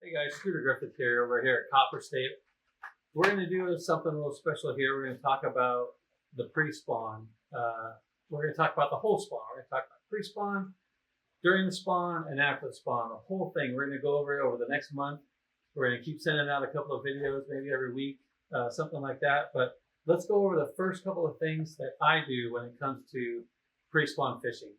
Hey guys, Griffith here over here at Copper State. We're going to do something a little special here. We're going to talk about the pre-spawn. We're going to talk about the whole spawn. We're going to talk about pre-spawn, during the spawn, and after the spawn. The whole thing. We're going to go over it over the next month. We're going to keep sending out a couple of videos, maybe every week, something like that. But let's go over the first couple of things that I do when it comes to pre-spawn fishing.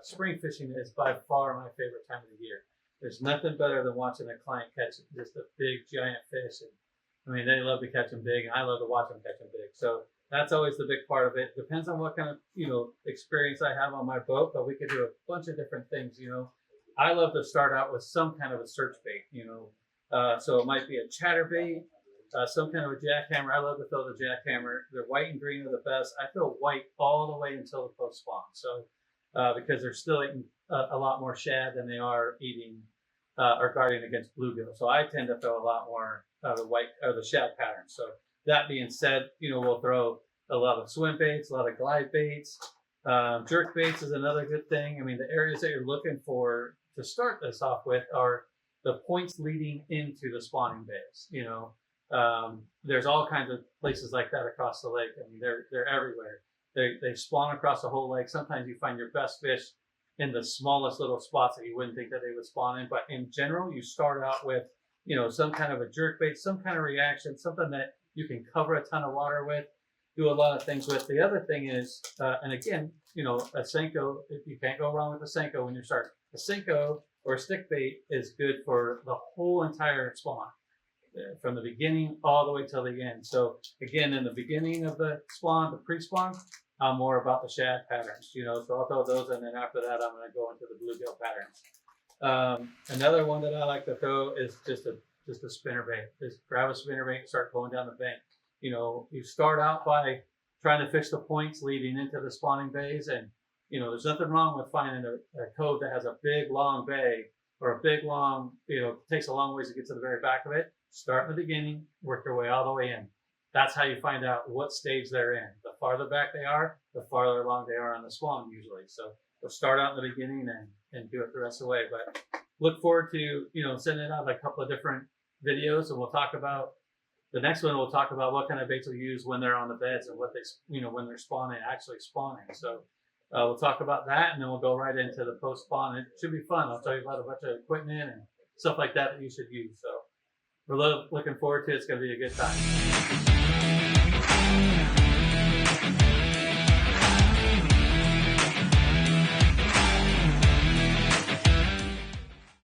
Spring fishing is by far my favorite time of the year. There's nothing better than watching a client catch just a big giant fish. And, I mean, they love to catch them big, and I love to watch them catch them big. So that's always the big part of it. Depends on what kind of, experience I have on my boat, but we could do a bunch of different things, I love to start out with some kind of a search bait, so it might be a chatterbait, some kind of a jackhammer. I love to throw the jackhammer. The white and green are the best. I throw white all the way until the post spawn. So because they're still eating a lot more shad than they are eating or guarding against bluegill. So I tend to throw a lot more the white or the shad pattern. So that being said, we'll throw a lot of swim baits, a lot of glide baits. Jerk baits is another good thing. I mean, the areas that you're looking for to start this off with are the points leading into the spawning bays. There's all kinds of places like that across the lake. I mean, they're everywhere. They spawn across the whole lake. Sometimes you find your best fish in the smallest little spots that you wouldn't think that they would spawn in. But in general, you start out with, some kind of a jerk bait, some kind of reaction, something that you can cover a ton of water with, do a lot of things with. The other thing is, and again, a Senko, you can't go wrong with a Senko when you start. A Senko or a stick bait is good for the whole entire spawn, from the beginning all the way till the end. So again, in the beginning of the spawn, the pre-spawn, I'm more about the shad patterns, so I'll throw those, and then after that, I'm going to go into the bluegill patterns. Another one that I like to throw is just a spinner bait. Just grab a spinner bait and start going down the bank. You start out by trying to fish the points leading into the spawning bays, and there's nothing wrong with finding a cove that has a big long bay or a big long, it takes a long ways to get to the very back of it. Start in the beginning, work your way all the way in. That's how you find out what stage they're in. The farther back they are, the farther along they are on the spawn usually. So we'll start out in the beginning and do it the rest of the way. But look forward to, sending out a couple of different videos, and we'll talk about the next one. We'll talk about what kind of baits we use when they're on the beds and what they, when they're actually spawning. So we'll talk about that, and then we'll go right into the post spawn. It should be fun. I'll tell you about a bunch of equipment and stuff like that you should use. So we're looking forward to it. It's going to be a good time.